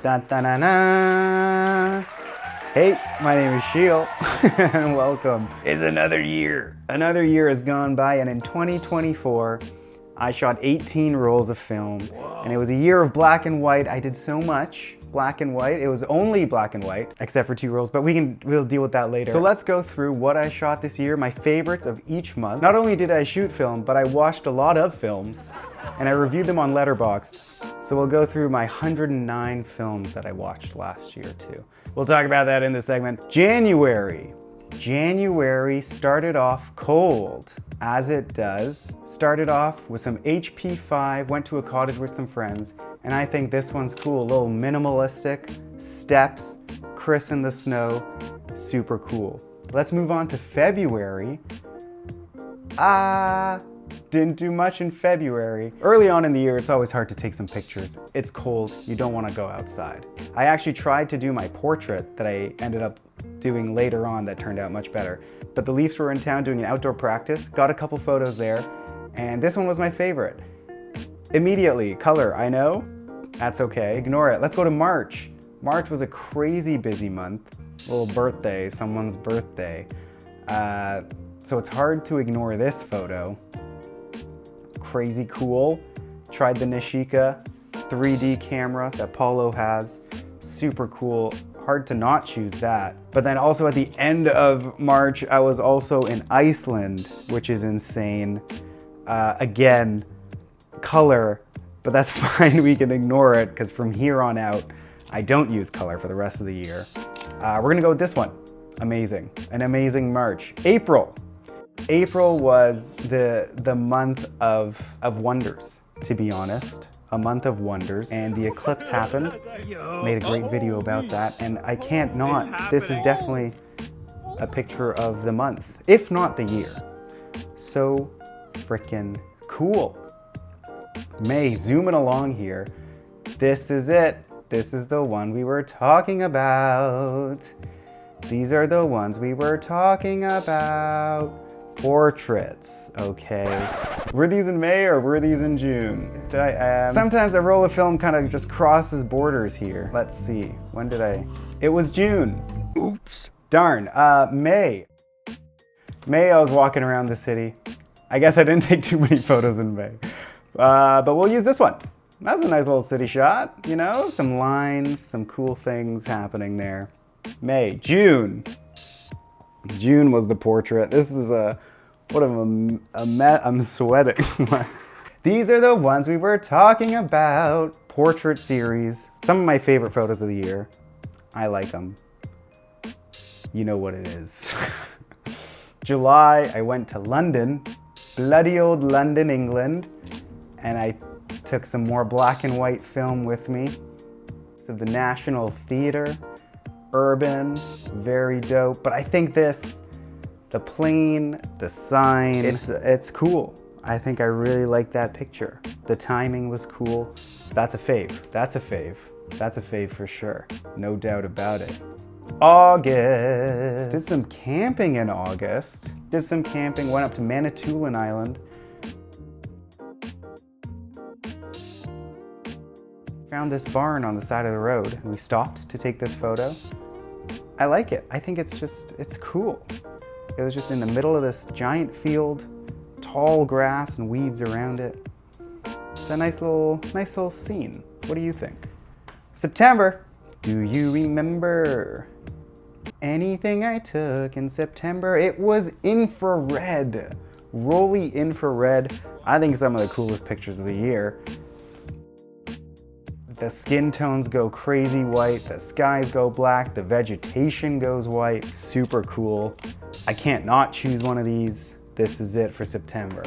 Da, da, da, da. Hey, my name is Sheel, and welcome. It's another year. Another year has gone by, and in 2024, I shot 18 rolls of film. Whoa. And it was a year of black and white. I did so much black and white. It was only black and white, except for 2 rolls, but we'll deal with that later. So let's go through what I shot this year, my favorites of each month. Not only did I shoot film, but I watched a lot of films, and I reviewed them on Letterboxd. So we'll go through my 109 films that I watched last year too. We'll talk about that in this segment. January started off cold, as it does. Started off with some HP5, went to a cottage with some friends, and I think this one's cool. A little minimalistic, steps, Chris in the snow, super cool. Let's move on to February. Didn't do much in February. Early on in the year, it's always hard to take some pictures. It's cold, you don't want to go outside. I actually tried to do my portrait that I ended up doing later on that turned out much better. But the Leafs were in town doing an outdoor practice, got a couple photos there, and this one was my favorite. Immediately, color, I know, that's okay, ignore it. Let's go to March. March was a crazy busy month. A little birthday, someone's birthday. So it's hard to ignore this photo. Crazy cool. Tried the Yashica 3D camera that Paulo has. Super cool. Hard to not choose that. But then also at the end of March, I was also in Iceland, which is insane. Again, color, but that's fine. We can ignore it because from here on out, I don't use color for the rest of the year. We're gonna go with this one. Amazing. An amazing March. April was the month of wonders, to be honest. A month of wonders, and the eclipse happened. Made a great video about that, and I can't not. This is definitely a picture of the month, if not the year. So frickin' cool. May, zooming along here. This is it. This is the one we were talking about. These are the ones we were talking about. Portraits, okay. Were these in May or were these in June? Sometimes a roll of film kind of just crosses borders here. Let's see, when did it was June. Oops. Darn, May. May I was walking around the city. I guess I didn't take too many photos in May. But we'll use this one. That's a nice little city shot, you know? Some lines, some cool things happening there. May, June. June was the portrait. This is I'm sweating. These are the ones we were talking about. Portrait series. Some of my favorite photos of the year. I like them. You know what it is. July, I went to London. Bloody old London, England. And I took some more black and white film with me. So the National Theatre. Urban, very dope. But I think the plane, the sign, it's cool. I think I really like that picture. The timing was cool. That's a fave. That's a fave. That's a fave for sure. No doubt about it. August. Did some camping in August. Did some camping, went up to Manitoulin Island. Found this barn on the side of the road and we stopped to take this photo. I like it. I think it's cool. It was just in the middle of this giant field, tall grass and weeds around it. It's a nice little scene. What do you think? September. Do you remember anything I took in September? It was infrared. Rolly infrared. I think some of the coolest pictures of the year. The skin tones go crazy white, the skies go black, the vegetation goes white. Super cool. I can't not choose one of these. This is it for September.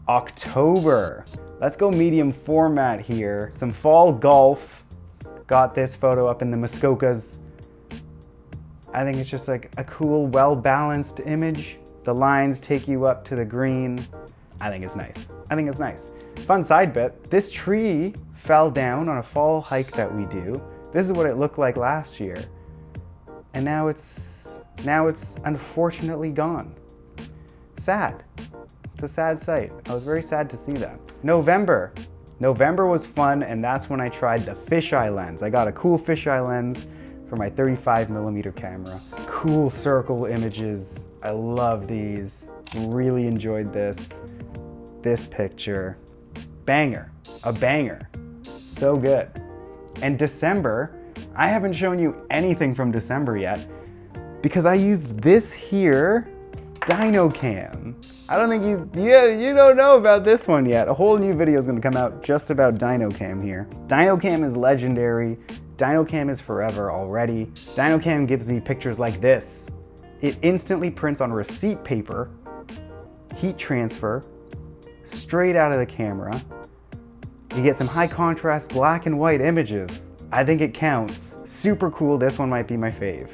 October. Let's go medium format here. Some fall golf. Got this photo up in the Muskokas. I think it's just like a cool, well-balanced image. The lines take you up to the green. I think it's nice. I think it's nice. Fun side bit, this tree fell down on a fall hike that we do. This is what it looked like last year. And now it's unfortunately gone. Sad. It's a sad sight. I was very sad to see that. November. November was fun, and that's when I tried the fisheye lens. I got a cool fisheye lens for my 35mm camera. Cool circle images. I love these. Really enjoyed this. This picture. Banger. A banger. So good. And December, I haven't shown you anything from December yet because I used this here, DynoCam. I don't think you don't know about this one yet. A whole new video is gonna come out just about DynoCam here. DynoCam is legendary. DynoCam is forever already. DynoCam gives me pictures like this. It instantly prints on receipt paper, heat transfer, straight out of the camera. You get some high contrast black and white images. I think it counts. Super cool, this one might be my fave.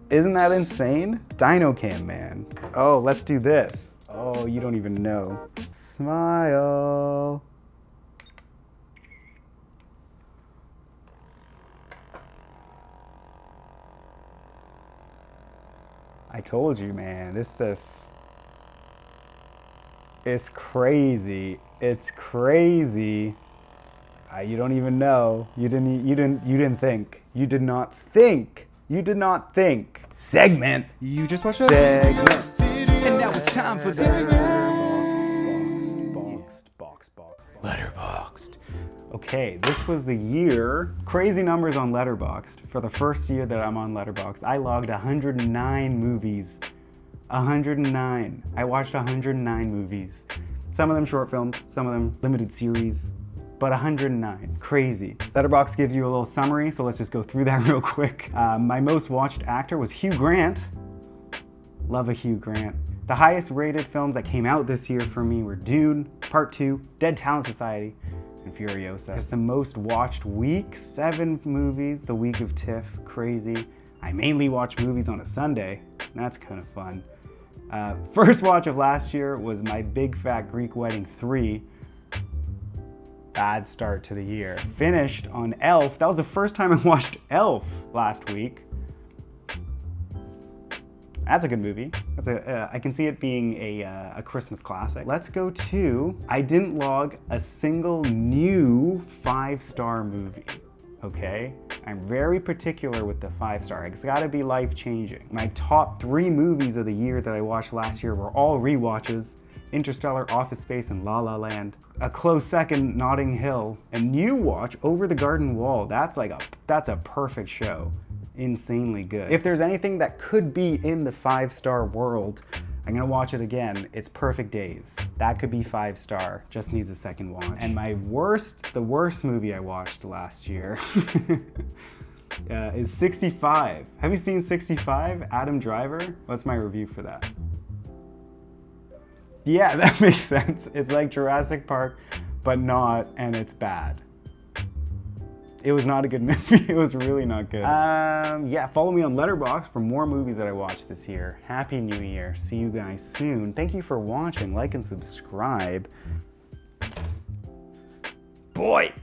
Isn't that insane? DynoCam, man. Oh, let's do this. Oh, you don't even know. Smile. I told you, man, this stuff is crazy. It's crazy. You don't even know. You didn't think. You did not think. You did not think. Segment. You just watched segment. And now it's time for the Letterboxd. Okay, this was the year. Crazy numbers on Letterboxd. For the first year that I'm on Letterboxd, I logged 109 movies. 109. I watched 109 movies. Some of them short films, some of them limited series, but 109. Crazy. Letterboxd gives you a little summary, so let's just go through that real quick. My most watched actor was Hugh Grant. Love a Hugh Grant. The highest rated films that came out this year for me were Dune, Part 2, Dead Talent Society, and Furiosa. There's the most watched week, 7 movies, the week of TIFF, crazy. I mainly watch movies on a Sunday, that's kind of fun. First watch of last year was My Big Fat Greek Wedding 3. Bad start to the year. Finished on Elf. That was the first time I watched Elf last week. That's a good movie. I can see it being a Christmas classic. Let's go to, I didn't log a single new 5-star movie, okay? I'm very particular with the 5-star. It's gotta be life-changing. My top 3 movies of the year that I watched last year were all rewatches. Interstellar, Office Space, and La La Land. A close second, Notting Hill. A new watch, Over the Garden Wall. That's a perfect show. Insanely good. If there's anything that could be in the 5-star world, I'm gonna watch it again. It's Perfect Days. That could be 5-star, just needs a second watch. And the worst movie I watched last year is 65. Have you seen 65? Adam Driver? What's my review for that? Yeah, that makes sense. It's like Jurassic Park, but not, and it's bad. It was not a good movie. It was really not good. Yeah, follow me on Letterboxd for more movies that I watched this year. Happy New Year. See you guys soon. Thank you for watching. Like and subscribe. Boy!